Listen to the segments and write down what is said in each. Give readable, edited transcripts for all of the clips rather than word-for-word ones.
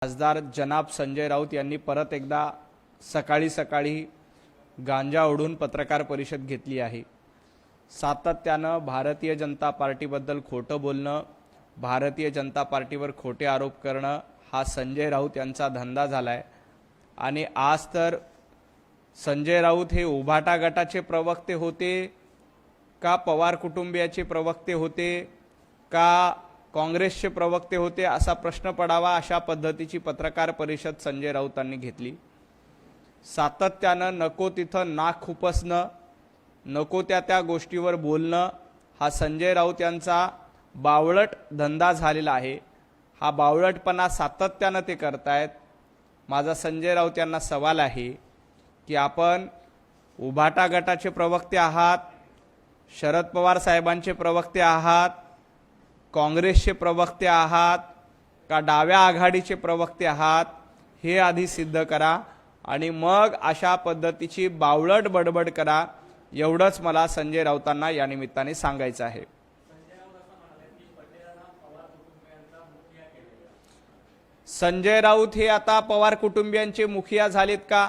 खासदार जनाब संजय राऊत यांनी परत एकदा सकाळी गांजा ओढून पत्रकार परिषद घेतली आहे। सातत्यानं भारतीय जनता पार्टीबद्दल खोटं बोलणं, भारतीय जनता पार्टीवर खोटे आरोप करणं हा संजय राऊत यांचा धंदा झालाय। आणि आज तर संजय राऊत हे उभाटा गटाचे प्रवक्ते होते का पवार कुटुंबियाचे प्रवक्ते होते का काँग्रेसचे प्रवक्ते होते असा प्रश्न पडावा अशा पद्धतीची पत्रकार परिषद संजय राऊतांनी घेतली। सातत्यानं नको तिथं नाक खुपसणं, नको त्या गोष्टीवर बोलणं हा संजय राऊत यांचा बावळट धंदा झालेला आहे। हा बावळटपणा सातत्यानं ते करतायत। माझा संजय राऊत यांना सवाल आहे की आपण उभाटा गटाचे प्रवक्ते आहात, शरद पवार साहेबांचे प्रवक्ते आहात, काँग्रेसचे प्रवक्ते आहात का डाव्या आघाडीचे प्रवक्ते आहात हे आधी सिद्ध करा आणि मग अशा पद्धतीची बावळट बडबड करा। एवढंच मला संजय राऊतांना या निमित्ताने सांगायचं आहे। संजय राऊत हे आता पवार कुटुंबियांचे मुखिया झालेत का?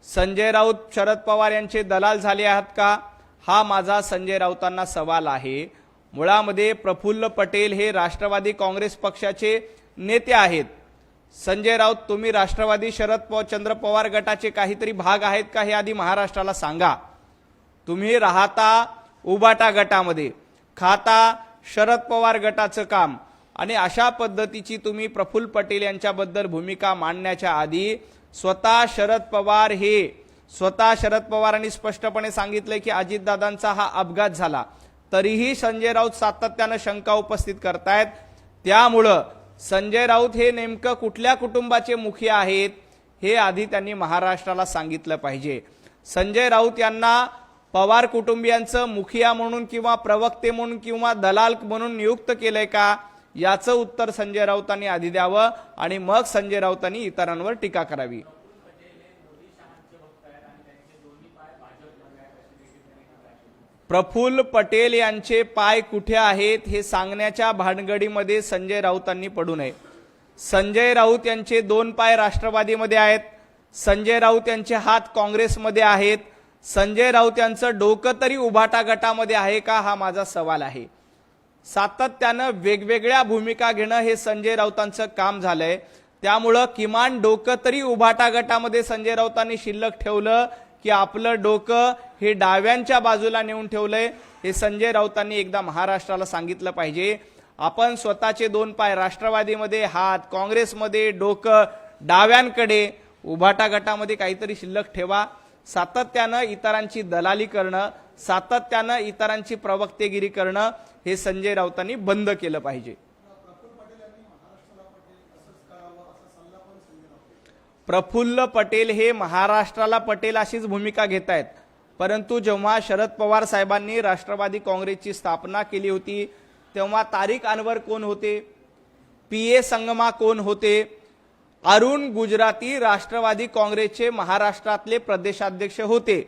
संजय राऊत शरद पवार यांचे दलाल झाले आहेत का? हा माझा संजय राऊतांना सवाल आहे। मुळामध्ये प्रफुल्ल पटेल हे राष्ट्रवादी काँग्रेस पक्षाचे नेते आहेत। संजय राऊत तुम्ही राष्ट्रवादी शरदचंद्र पवार गटाचे काहीतरी भाग आहेत का हे आधी महाराष्ट्राला सांगा। तुम्ही राहता उभाटा गटामध्ये, खाता शरद पवार गटाचं काम आणि अशा पद्धतीची तुम्ही प्रफुल्ल पटेल यांच्याबद्दल भूमिका मांडण्याच्या आधी स्वतः शरद पवारांनी स्पष्टपणे सांगितले की अजितदादांचा हा अपघात झाला, तरीही संजय राऊत सातत्यानं शंका उपस्थित करतायत। त्यामुळं संजय राऊत हे नेमकं कुठल्या कुटुंबाचे मुखिया आहेत हे आधी त्यांनी महाराष्ट्राला सांगितलं पाहिजे। संजय राऊत यांना पवार कुटुंबियांचं मुखिया म्हणून किंवा प्रवक्ते म्हणून किंवा दलाल म्हणून नियुक्त केलंय का याचं उत्तर संजय राऊतांनी आधी द्यावं आणि मग संजय राऊतांनी इतरांवर टीका करावी। प्रफुल्ल पटेल यांचे पाय कुठे आहेत हे सांगण्याच्या भानगडीमध्ये संजय राऊतांनी पडू नये। संजय राऊत यांचे दोन पाय राष्ट्रवादीमध्ये आहेत, संजय राऊत यांचे हात काँग्रेसमध्ये आहेत, संजय राऊत यांचं डोकं तरी उभाटा गटामध्ये आहे का हा माझा सवाल आहे। सातत्यानं वेगवेगळ्या भूमिका घेणं हे संजय राऊतांचं काम झालंय। त्यामुळं किमान डोकं तरी उभाटा गटामध्ये संजय राऊतांनी शिल्लक ठेवलं की आपलं डोकं हे डाव्यांच्या बाजूला नेऊन ठेवलंय हे संजय राऊतांनी एकदा महाराष्ट्राला सांगितलं पाहिजे। आपण स्वतःचे दोन पाय राष्ट्रवादीमध्ये, हात काँग्रेसमध्ये, डोकं डाव्यांकडे, उभाटा गटामध्ये काहीतरी शिल्लक ठेवा। सातत्यानं इतरांची दलाली करणं, सातत्यानं इतरांची प्रवक्तेगिरी करणं हे संजय राऊतांनी बंद केलं पाहिजे। प्रफुल्ल पटेल हे महाराष्ट्राला पटेल अशीच भूमिका घेत आहेत, परंतु जेव्हा शरद पवार साहेबांनी राष्ट्रवादी काँग्रेसची स्थापना केली होती तेव्हा तारिक अनवर कोण होते, PA संगमा कोण होते, अरुण गुजराती राष्ट्रवादी काँग्रेसचे महाराष्ट्रातले प्रदेशाध्यक्ष होते,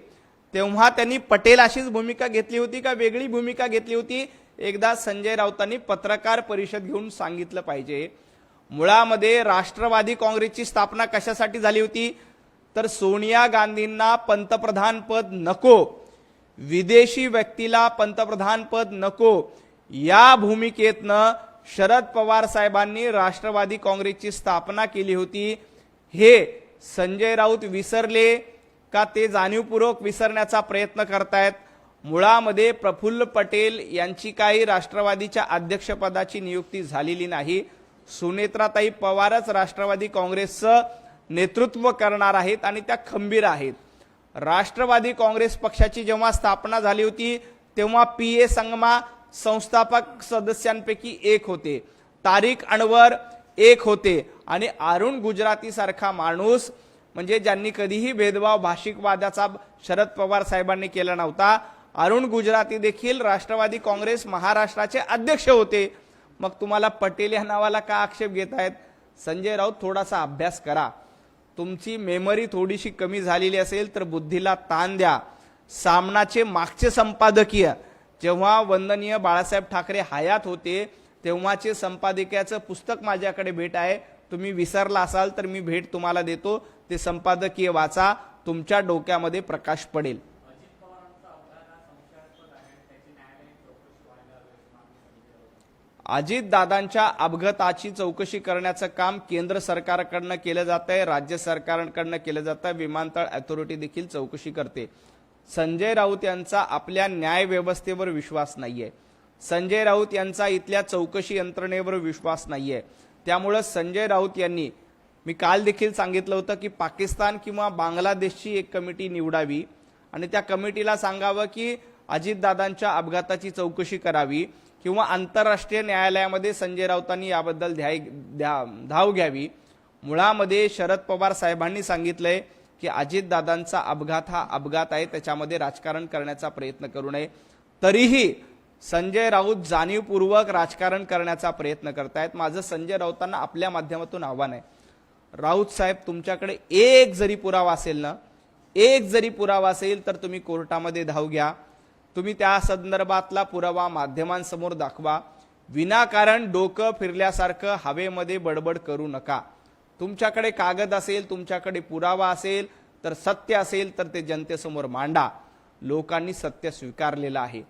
तेव्हा त्यांनी पटेल अशीच भूमिका घेतली होती का वेगळी भूमिका घेतली होती एकदा संजय राऊतांनी पत्रकार परिषद घेऊन सांगितलं पाहिजे। मुळामध्ये राष्ट्रवादी काँग्रेसची स्थापना कशासाठी झाली होती तर सोनिया गांधींना पंतप्रधान पद नको, विदेशी व्यक्तीला पंतप्रधान पद नको या भूमिकेतनं शरद पवार साहेबांनी राष्ट्रवादी काँग्रेसची स्थापना केली होती। हे संजय राऊत विसरले का ते जाणीवपूर्वक विसरण्याचा प्रयत्न करतायत। मुळामध्ये प्रफुल्ल पटेल यांची काही राष्ट्रवादीच्या अध्यक्षपदाची नियुक्ती झालेली नाही। सुनेत्राताई पवारच राष्ट्रवादी काँग्रेसचं नेतृत्व करणार आहेत आणि त्या खंबीर आहेत। राष्ट्रवादी काँग्रेस पक्षाची जेव्हा स्थापना झाली होती तेव्हा PA संगमा संस्थापक सदस्यांपैकी एक होते, तारिक अनवर एक होते आणि अरुण गुजराती सारखा माणूस म्हणजे ज्यांनी कधीही भेदभाव भाषिकवादाचा शरद पवार साहेबांनी केला नव्हता, अरुण गुजराती देखील राष्ट्रवादी काँग्रेस महाराष्ट्राचे अध्यक्ष होते। मग तुम्हाला पटेल या नावाला का आक्षेप घेत आहेत? संजय राऊत थोडासा अभ्यास करा, तुमची मेमरी थोडीशी कमी झालेली असेल तर बुद्धीला ताण द्या। सामनाचे मागचे संपादकीय जेव्हा वंदनीय बाळासाहेब ठाकरे हयात होते तेव्हाचे संपादकीयाचं पुस्तक माझ्याकडे भेट आहे, तुम्ही विसरला असाल तर मी भेट तुम्हाला देतो, ते संपादकीय वाचा, तुमच्या डोक्यामध्ये प्रकाश पडेल. अजितदादांच्या अपघाताची चौकशी करण्याचं काम केंद्र सरकारकडनं केलं जात आहे, राज्य सरकारकडनं केलं जातं, विमानतळ अथॉरिटी देखील चौकशी करते. संजय राऊत यांचा आपल्या न्याय व्यवस्थेवर विश्वास नाहीये, संजय राऊत यांचा इथल्या चौकशी यंत्रणेवर विश्वास नाहीये. त्यामुळे संजय राऊत यांनी, मी काल देखील सांगितलं होतं की पाकिस्तान किंवा बांगलादेशची एक कमिटी निवडावी आणि त्या कमिटीला सांगावं की अजितदादांच्या अपघाताची चौकशी करावी किंवा आंतरराष्ट्रीय न्यायालयामध्ये संजय राऊतांनी याबद्दल धाव घ्यावी. मुळामध्ये शरद पवार साहेबांनी सांगितलंय की अजितदादांचा अपघात हा अपघात आहे, त्याच्यामध्ये राजकारण करण्याचा प्रयत्न करू नये. तरीही संजय राऊत जाणीवपूर्वक राजकारण करण्याचा प्रयत्न करतायत. माझं संजय राऊतांना आपल्या माध्यमातून आव्हान आहे, राऊत साहेब तुमच्याकडे एक जरी पुरावा असेल ना, एक जरी पुरावा असेल तर तुम्ही कोर्टामध्ये धाव घ्या, तुम्ही त्या संदर्भातला पुरावा माध्यमांसमोर दाखवा. विनाकारण डोकं फिरल्यासारखं हवेमध्ये बडबड करू नका. तुमच्याकडे कागद असेल, तुमच्याकडे पुरावा असेल, तर सत्य असेल तर ते जनतेसमोर मांडा. लोकांनी सत्य स्वीकारलेलं आहे.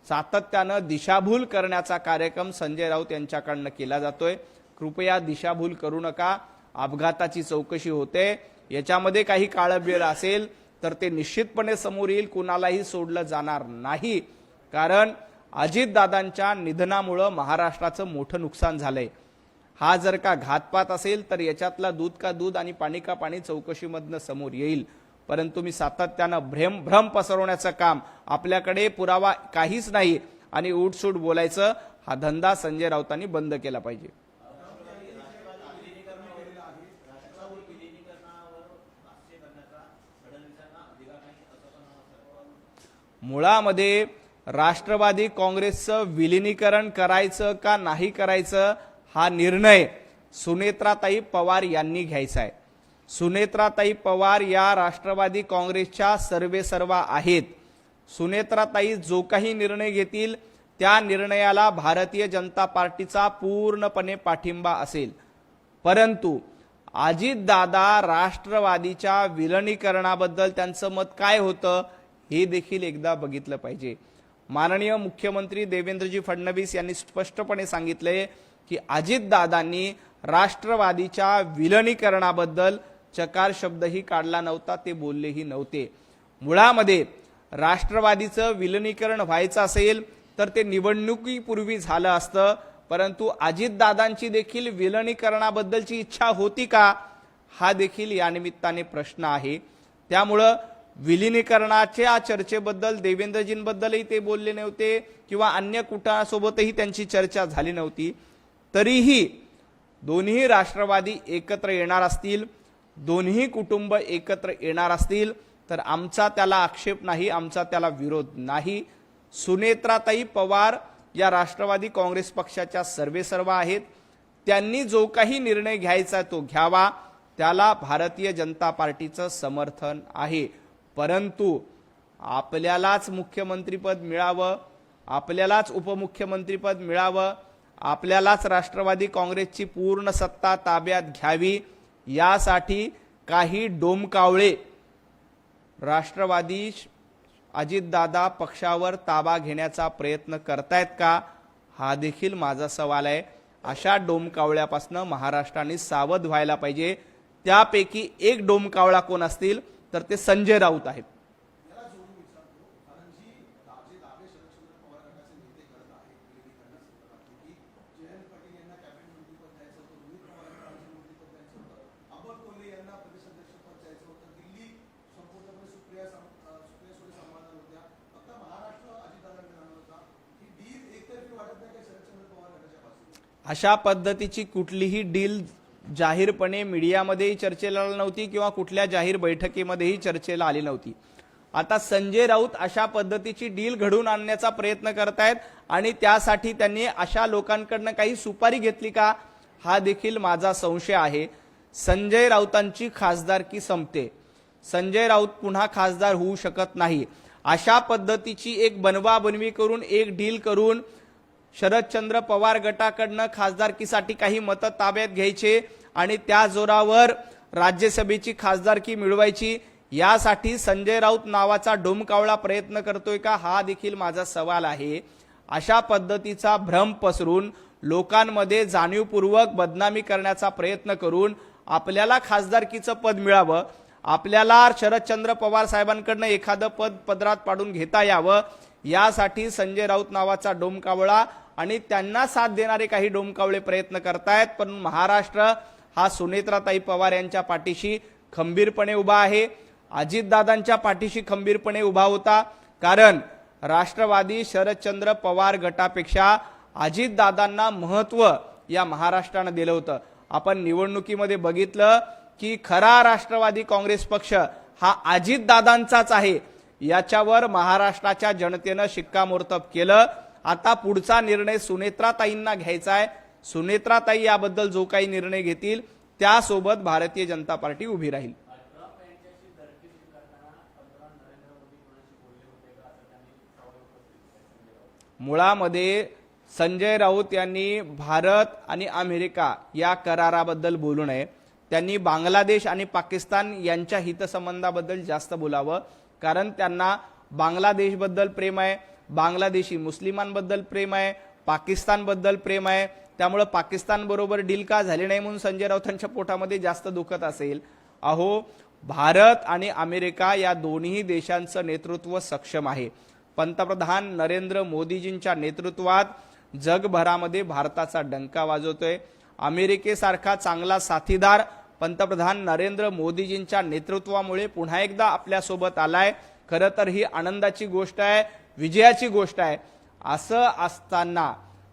सातत्यानं दिशाभूल करण्याचा कार्यक्रम संजय राऊत यांच्याकडनं केला जातोय. कृपया दिशाभूल करू नका. अपघाताची चौकशी होते, याच्यामध्ये काही काळबेळ असेल तर ते निश्चितपणे समोर येईल, कुणालाही सोडलं जाणार नाही. कारण अजितदादांच्या निधनामुळे महाराष्ट्राचं मोठं नुकसान झालंय. हा जर का घातपात असेल तर याच्यातला दूध का दूध आणि पाणी का पाणी चौकशीमधनं समोर येईल. परंतु मी सातत्यानं भ्रम पसरवण्याचं काम, आपल्याकडे पुरावा काहीच नाही आणि उठसूट बोलायचं, हा धंदा संजय राऊतांनी बंद केला पाहिजे. मुळामध्ये राष्ट्रवादी काँग्रेसचं विलिनीकरण करायचं का नाही करायचं हा निर्णय सुनेत्राताई पवार यांनी घ्यायचा आहे. सुनेत्राताई पवार या राष्ट्रवादी काँग्रेसच्या सर्वेसर्वा आहेत. सुनेत्राताई जो काही निर्णय घेतील त्या निर्णयाला भारतीय जनता पार्टीचा पूर्णपणे पाठिंबा असेल. परंतु अजितदादा राष्ट्रवादीच्या विलिनीकरणाबद्दल त्यांचं मत काय होतं हे देखील एकदा बघितलं पाहिजे. माननीय मुख्यमंत्री देवेंद्रजी फडणवीस यांनी स्पष्टपणे सांगितले की अजितदादांनी राष्ट्रवादीच्या विलिनीकरणाबद्दल चकार शब्दही काढला नव्हता, ते बोललेही नव्हते. मुळामध्ये राष्ट्रवादीचं विलिनीकरण व्हायचं असेल तर ते निवडणुकीपूर्वी झालं असतं. परंतु अजितदादांची देखील विलिनीकरणाबद्दलची इच्छा होती का, हा देखील या निमित्ताने प्रश्न आहे. त्यामुळं विलिनीकरणाच्या चर्चेबद्दल देवेंद्रजींबद्दलही ते बोलले नव्हते किंवा अन्य कुटुंबासोबतही त्यांची चर्चा झाली नव्हती. तरीही दोन्ही राष्ट्रवादी एकत्र येणार असतील, दोन्ही कुटुंब एकत्र येणार असतील तर आमचा त्याला आक्षेप नाही, आमचा त्याला विरोध नाही. सुनेत्राताई पवार या राष्ट्रवादी काँग्रेस पक्षाच्या सर्वेसर्वा आहेत. त्यांनी जो काही निर्णय घ्यायचा तो घ्यावा, त्याला भारतीय जनता पार्टीचं समर्थन आहे. परंतु आपल्यालाच मुख्यमंत्रीपद मिळावं, आपल्यालाच उपमुख्यमंत्रीपद मिळावं, आपल्यालाच राष्ट्रवादी काँग्रेसची पूर्ण सत्ता ताब्यात घ्यावी, यासाठी काही डोमकावळे राष्ट्रवादी अजितदादा पक्षावर ताबा घेण्याचा प्रयत्न करतायत का, हा देखील माझा सवाल आहे. अशा डोमकावळ्यापासून महाराष्ट्राने सावध व्हायला पाहिजे. त्यापैकी एक डोमकावळा कोण असतील तर ते संजय राऊत आहेत. अशा पद्धतीची कुठलीही डील जाहीरपणे मीडियामध्येही चर्चेला आली नव्हती किंवा कुठल्या जाहीर बैठकीमध्येही चर्चेला आली नव्हती. आता संजय राऊत अशा पद्धतीची डील घडवून आणण्याचा प्रयत्न करतायत आणि त्यासाठी त्यांनी अशा लोकांकडनं काही सुपारी घेतली का, हा देखील माझा संशय आहे. संजय राऊतांची खासदारकी संपते, संजय राऊत पुन्हा खासदार होऊ शकत नाही. अशा पद्धतीची एक बनवाबनवी करून, एक डील करून शरदचंद्र पवार गटाकडनं खासदारकीसाठी काही मतं ताब्यात घ्यायचे आणि त्या जोरावर राज्यसभेची खासदारकी मिळवायची, यासाठी संजय राऊत नावाचा डोमकावळा प्रयत्न करतोय का, हा देखील माझा सवाल आहे। अशा पद्धतीचा भ्रम पसरून लोकांमध्ये जाणीवपूर्वक बदनामी करण्याचा प्रयत्न करून आपल्याला खासदारकीचं पद मिळावं, आपल्याला शरदचंद्र पवार साहेबांकडनं एखादं पद पदरात पाडून घेता यावं, यासाठी संजय राऊत नावाचा डोमकावळा आणि त्यांना साथ देणारे काही डोमकावळे प्रयत्न करतायत। पण महाराष्ट्र हा सुनेत्राताई पवार यांच्या पाठीशी खंबीरपणे उभा आहे, अजितदादांच्या पाठीशी खंबीरपणे उभा होता, कारण राष्ट्रवादी शरदचंद्र पवार गटापेक्षा अजितदादांना महत्त्व या महाराष्ट्रानं दिलं होतं। आपण निवडणुकीमध्ये बघितलं की खरा राष्ट्रवादी काँग्रेस पक्ष हा अजितदादांचाच आहे, याच्यावर महाराष्ट्राच्या जनतेनं शिक्कामोर्तब केलं। आता पुढचा निर्णय सुनेत्राताईंना घ्यायचा आहे, सुनेत्राताई याबद्दल जो काही निर्णय घेतील त्यासोबत भारतीय जनता पार्टी उभी राहील। मुळामध्ये संजय राऊत यांनी भारत आणि अमेरिका या कराराबद्दल बोलू नये, त्यांनी बांगलादेश आणि पाकिस्तान यांच्या हितसंबंधाबद्दल जास्त बोलावं, कारण त्यांना बांगलादेशबद्दल प्रेम आहे, बांगलादेशी मुस्लिमांबद्दल प्रेम आहे, पाकिस्तानबद्दल प्रेम आहे। त्यामुळे पाकिस्तान बरोबर डील का झाली नाही म्हणून संजय राऊतांच्या पोटामध्ये जास्त दुखत असेल। अहो, भारत आणि अमेरिका या दोन्ही देशांचं नेतृत्व सक्षम आहे। पंतप्रधान नरेंद्र मोदीजींच्या नेतृत्वात जगभरामध्ये भारताचा डंका वाजवतोय। अमेरिकेसारखा चांगला साथीदार पंतप्रधान नरेंद्र मोदीजींच्या नेतृत्वामुळे पुन्हा एकदा आपल्यासोबत आलाय। खरं तर ही आनंदाची गोष्ट आहे, विजयाची गोष्ट आहे। असं असताना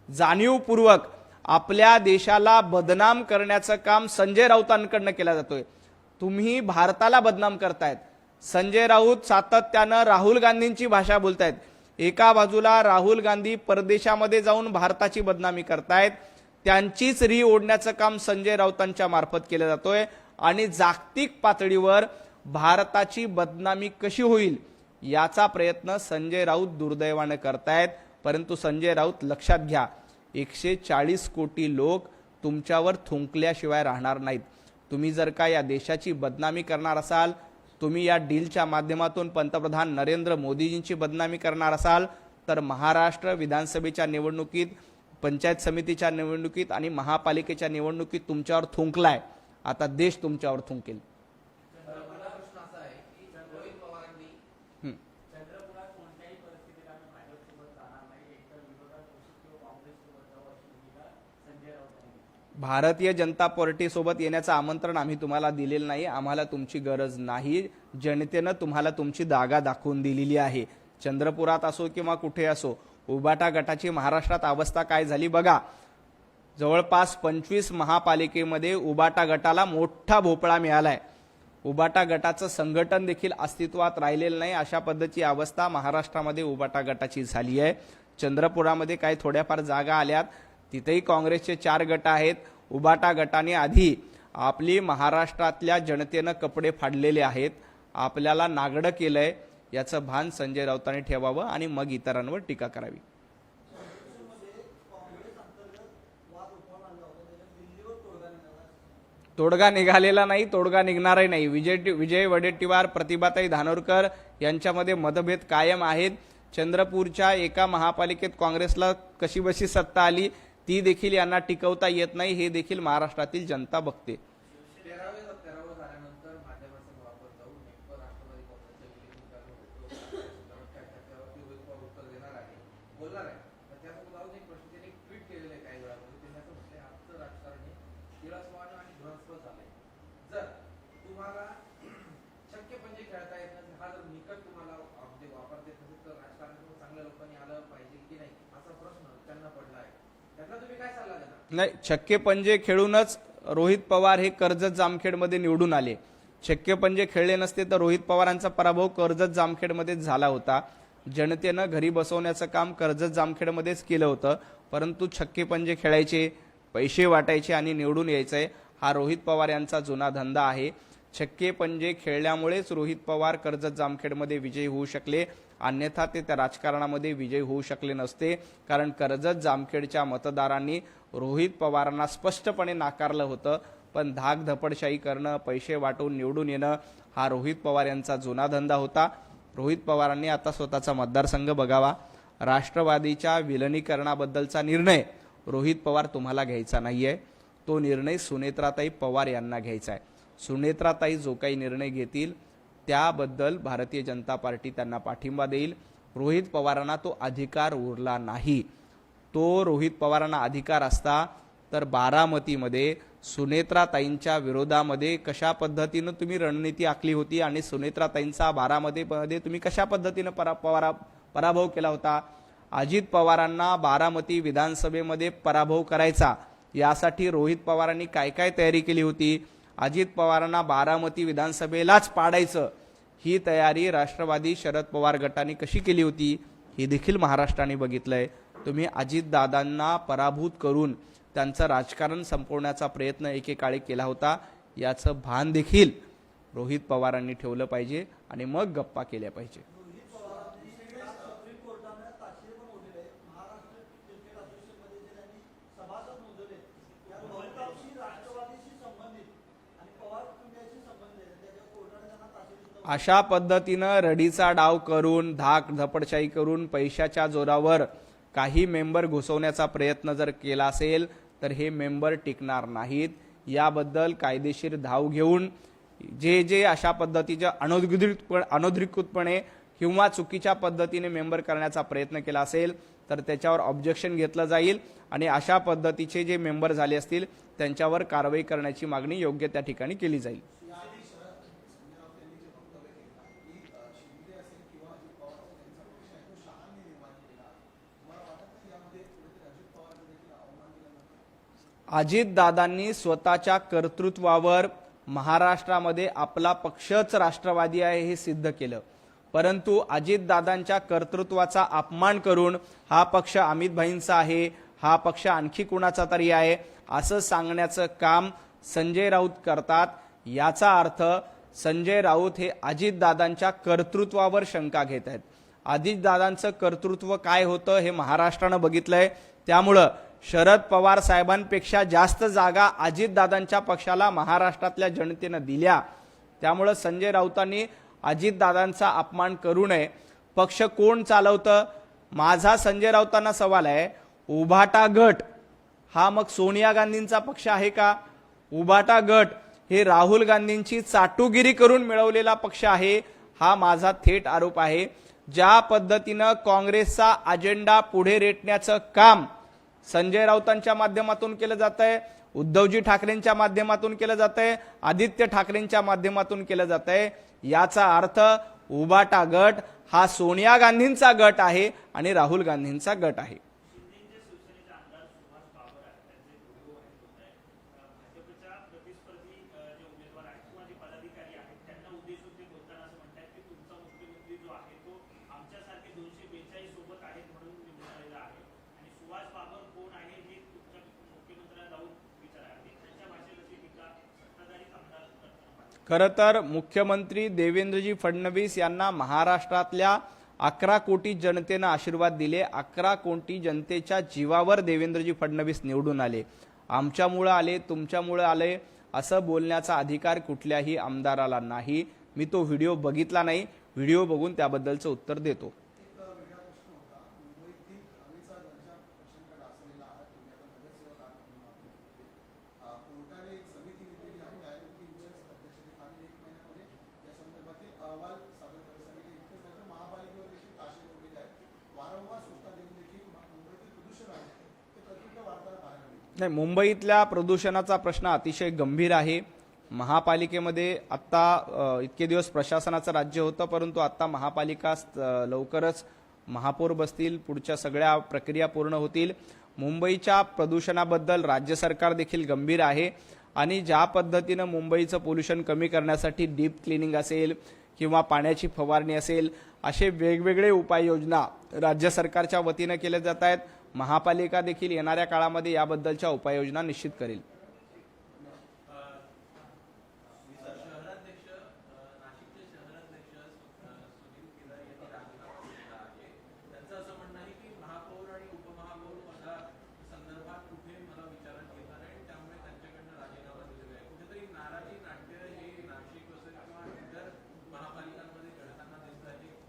जाणीवपूर्वक आपल्या देशाला बदनाम करण्याचं काम संजय राऊतांकडनं केलं जातोय। तुम्ही भारताला बदनाम करतायत। संजय राऊत सातत्यानं राहुल गांधींची भाषा बोलतायत। एका बाजूला राहुल गांधी परदेशामध्ये जाऊन भारताची बदनामी करतायत, त्यांचीच री ओढण्याचं काम संजय राऊतांच्या मार्फत केलं जातोय आणि जागतिक पातळीवर भारताची बदनामी कशी होईल याचा प्रयत्न संजय राऊत दुर्दैवाने करतायत। परंतु संजय राऊत लक्षात घ्या, 140 कोटी लोक तुमच्यावर थुंकल्याशिवाय राहणार नाहीत। तुम्ही जर का या देशाची बदनामी करणार असाल, तुम्ही या डीलच्या माध्यमातून पंतप्रधान नरेंद्र मोदीजींची बदनामी करणार असाल, तर महाराष्ट्र विधानसभेच्या निवडणुकीत, पंचायत समितीच्या निवडणुकीत आणि महापालिकेच्या निवडणुकीत तुमच्यावर थुंकलाय, आता देश तुमच्यावर थुंकेल। भारतीय जनता पार्टी सोबत येण्याचं आमंत्रण आम्ही तुम्हाला दिलेलं नाही, आम्हाला तुमची गरज नाही। जनतेनं तुम्हाला तुमची जागा दाखवून दिलेली आहे। चंद्रपुरात असो किंवा कुठे असो, उबाटा गटाची महाराष्ट्रात अवस्था काय झाली बघा। जवळपास 25 महापालिकेमध्ये उबाटा गटाला मोठा भोपळा मिळालाय। उबाटा गटाचं संघटन देखील अस्तित्वात राहिलेलं नाही, अशा पद्धतीची अवस्था महाराष्ट्रामध्ये उबाटा गटाची झाली आहे। चंद्रपुरामध्ये काही थोड्याफार जागा आल्यात, तिथेही काँग्रेसचे 4 गट आहेत। उबाटा गटाने आधी आपली महाराष्ट्रातल्या जनतेनं कपडे फाडलेले आहेत, आपल्याला नागडं केलंय, याचं भान संजय राऊतांनी ठेवावं आणि मग इतरांवर टीका करावी। तोडगा निघालेला नाही, तोडगा निघणारही नाही। विजय वडेट्टीवार, प्रतिभाताई धानोरकर यांच्यामध्ये मतभेद कायम आहेत। चंद्रपूरच्या एका महापालिकेत काँग्रेसला कशीबशी सत्ता आली, ती देखील यांना टिकवता येत नाही, हे देखील महाराष्ट्रातील जनता बघते। नाही, छक्के पंजे खेळूनच रोहित पवार हे कर्जत जामखेडमध्ये निवडून आले। छक्के पंजे खेळले नसते तर रोहित पवारांचा पराभव कर्जत जामखेडमध्येच झाला होता। जनतेनं घरी बसवण्याचं काम कर्जत जामखेडमध्येच केलं होतं, परंतु छक्के पंजे खेळायचे, पैसे वाटायचे आणि निवडून यायचे, हा रोहित पवार यांचा जुना धंदा आहे। छक्के पंजे खेळल्यामुळेच रोहित पवार कर्जत जामखेडमध्ये विजयी होऊ शकले, अन्यथा ते त्या राजकारणामध्ये विजयी होऊ शकले नसते। कारण कर्जत जामखेडच्या मतदारांनी रोहित पवारांना स्पष्टपणे नाकारलं होतं। पण धाक धपडशाही करणं, पैसे वाटून निवडून येणं हा रोहित पवार यांचा जुना धंदा होता। रोहित पवारांनी आता स्वतःचा मतदारसंघ बघावा। राष्ट्रवादीच्या विलिनीकरणाबद्दलचा निर्णय रोहित पवार तुम्हाला घ्यायचा नाहीये, तो निर्णय सुनेत्राताई पवार यांना घ्यायचा आहे। सुनेत्राताई जो काही निर्णय घेतील त्याबद्दल भारतीय जनता पार्टी त्यांना पाठिंबा देईल। रोहित पवारांना तो अधिकार उरला नाही। तो रोहित पवारांना अधिकार असता तर बारामतीमध्ये सुनेत्राताईंच्या विरोधामध्ये कशा पद्धतीने तुम्ही रणनीती आखली होती आणि सुनेत्राताईंचा बारामतीमध्ये तुम्ही कशा पद्धतीने पराभव केला होता। अजित पवारांना बारामती विधानसभेमध्ये पराभव करायचा यासाठी रोहित पवारांनी काय काय तयारी केली होती। अजित पवारांना बारामती विधानसभेलाच पाडायचं ही तयारी राष्ट्रवादी शरद पवार गटाने कशी केली होती हे देखील महाराष्ट्राने बघितलंय। तुम्ही अजितदादांना पराभूत करून त्यांचं राजकारण संपवण्याचा प्रयत्न एकेकाळी केला होता, याचं भान देखील रोहित पवारांनी ठेवलं पाहिजे आणि मग गप्पा केल्या पाहिजे। अशा पद्धतीनं रडीचा डाव करून धाक धपडशाही करून पैशाच्या जोरावर काही मेंबर घुसवण्याचा प्रयत्न जर केला असेल तर हे मेंबर टिकणार नाहीत। याबद्दल कायदेशीर धाव घेऊन जे अशा पद्धतीच्या अनधिकृतपणे किंवा चुकीच्या पद्धतीने मेंबर करण्याचा प्रयत्न केला असेल तर त्याच्यावर ऑब्जेक्शन घेतलं जाईल आणि अशा पद्धतीचे जे मेंबर झाले असतील त्यांच्यावर कारवाई करण्याची मागणी योग्य त्या ठिकाणी केली जाईल। अजितदादांनी स्वतःच्या कर्तृत्वावर महाराष्ट्रामध्ये आपला पक्षच राष्ट्रवादी आहे हे सिद्ध केलं, परंतु अजितदादांच्या कर्तृत्वाचा अपमान करून हा पक्ष अमितभाईंचा आहे, हा पक्ष आणखी कुणाचा तरी आहे असं सांगण्याचं काम संजय राऊत करतात। याचा अर्थ संजय राऊत हे अजितदादांच्या कर्तृत्वावर शंका घेत आहेत। अजितदादांचं कर्तृत्व काय होतं हे महाराष्ट्रानं बघितलंय, त्यामुळं शरद पवार साहेबांपेक्षा जास्त जागा अजितदादांच्या पक्षाला महाराष्ट्रातल्या जनतेनं दिल्या। त्यामुळे संजय राऊतांनी अजितदादांचा अपमान करू नये। पक्ष कोण चालवतं? माझा संजय राऊतांना सवाल आहे, उभाटा गट हा मग सोनिया गांधींचा पक्ष आहे का? उभाटा गट हे राहुल गांधींची चाटुगिरी करून मिळवलेला पक्ष आहे, हा माझा थेट आरोप आहे। ज्या पद्धतीनं काँग्रेसचा अजेंडा पुढे रेटण्याचं काम संजय राऊतांच्या माध्यमातून केलं जातंय, उद्धवजी ठाकरेंच्या माध्यमातून केलं जातंय, आदित्य ठाकरेंच्या माध्यमातून केलं जातंय, याचा अर्थ उभाटा गट हा सोनिया गांधींचा गट आहे आणि राहुल गांधींचा गट आहे। खरं तर मुख्यमंत्री देवेंद्रजी फडणवीस यांना महाराष्ट्रातल्या 11 कोटी जनतेनं आशीर्वाद दिले। 11 कोटी जनतेच्या जीवावर देवेंद्रजी फडणवीस निवडून आले। आमच्यामुळे आले, तुमच्यामुळे आले असं बोलण्याचा अधिकार कुठल्याही आमदाराला नाही। मी तो व्हिडिओ बघितला नाही, व्हिडिओ बघून त्याबद्दलचं उत्तर देतो। नाही, मुंबईतल्या प्रदूषणाचा प्रश्न अतिशय गंभीर आहे। महापालिकेमध्ये आत्ता इतके दिवस प्रशासनाचं राज्य होतं, परंतु आत्ता महापालिका लवकरच महापौर बसतील, पुढच्या सगळ्या प्रक्रिया पूर्ण होतील। मुंबईच्या प्रदूषणाबद्दल राज्य सरकार देखील गंभीर आहे आणि ज्या पद्धतीनं मुंबईचं पोल्युशन कमी करण्यासाठी डीप क्लिनिंग असेल किंवा पाण्याची फवारणी असेल, असे वेगवेगळे उपाययोजना राज्य सरकारच्या वतीनं केल्या जात आहेत। महापालिका देखील येणाऱ्या काळामध्ये याबद्दलच्या उपाययोजना निश्चित करेल।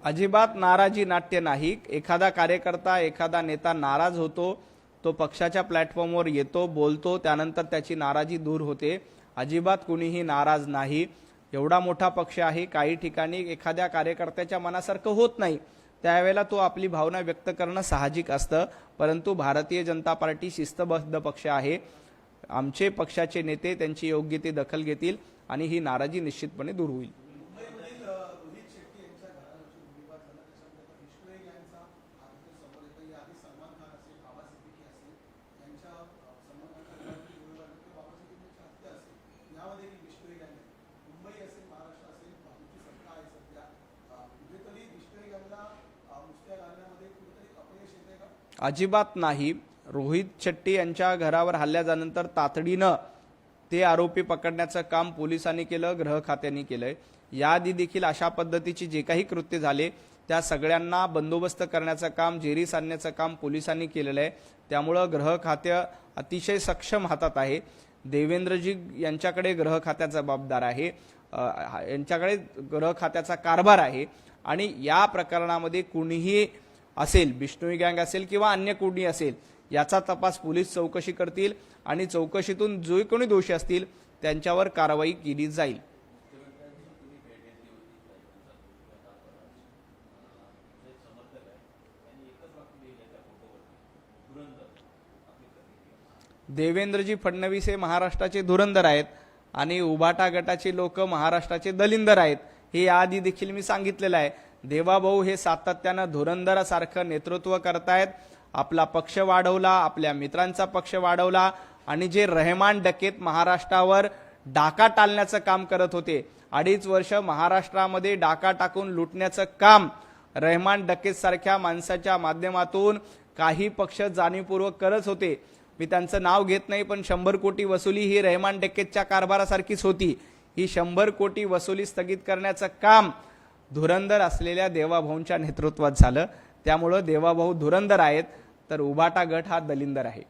अजिबात नाराजी नाट्य नाही। एखादा कार्यकर्ता एखादा नेता नाराज होतो, तो पक्षाच्या प्लॅटफॉर्मवर येतो, बोलतो, त्यानंतर त्याची नाराजी दूर होते। अजिबात कुणीही नाराज नाही। एवढा मोठा पक्ष आहे, काही ठिकाणी एखाद्या कार्यकर्त्याच्या मनासारखं होत नाही, त्यावेळेला तो आपली भावना व्यक्त करणं साहजिक असतं। परंतु भारतीय जनता पार्टी शिस्तबद्ध पक्ष आहे। आमचे पक्षाचे नेते त्यांची योग्य ती दखल घेतील आणि ही नाराजी निश्चितपणे दूर होईल। अजिबात नाही। रोहित शेट्टी यांच्या घरावर हल्ल्यानंतर तातडीनं ते आरोपी पकडण्याचं काम पोलिसांनी केलं, गृह खात्याने केलंय। याआधी देखील अशा पद्धतीची जे काही कृत्य झाले त्या सगळ्यांना बंदोबस्त करण्याचं काम, जेरी सांगण्याचं काम पोलिसांनी केलेलं आहे। त्यामुळे गृह खाते अतिशय सक्षम हातात आहे। देवेंद्रजी यांच्याकडे गृह खात्याचा जबाबदार आहे, यांच्याकडे गृह खात्याचा कारभार आहे आणि या प्रकरणामध्ये कुणीही असेल, बिश्नोई गँग असेल किंवा अन्य कोणी असेल, याचा तपास पोलीस चौकशी करतील आणि चौकशीतून जो कोणी दोषी असतील त्यांच्यावर कारवाई केली जाईल। देवेंद्रजी फडणवीस हे महाराष्ट्राचे धुरंधर आहेत आणि उभाटा गटाचे लोक महाराष्ट्राचे दलिंदर आहेत, हे याआधी देखील मी सांगितलेलं आहे। देवाभाऊ हे सातत्यानं धुरंदरासारखं नेतृत्व करतायत। आपला पक्ष वाढवला, आपल्या मित्रांचा पक्ष वाढवला आणि जे रहमान डकेत महाराष्ट्रावर डाका टाळण्याचं काम करत होते, 2.5 वर्ष महाराष्ट्रामध्ये डाका टाकून लुटण्याचं काम रहमान डकेत सारख्या माणसाच्या माध्यमातून काही पक्ष जाणीवपूर्वक करत होते। मी त्यांचं नाव घेत नाही, पण 100 कोटी वसुली ही रहमान डकेतच्या कारभारासारखीच होती। ही 100 कोटी वसुली स्थगित करण्याचं काम धुरंधर असलेल्या देवाभाऊंच्या नेतृत्वात झालं। त्यामुळे देवाभाऊ धुरंधर आहेत, तर उभाटा गट हा दलिंदर आहे।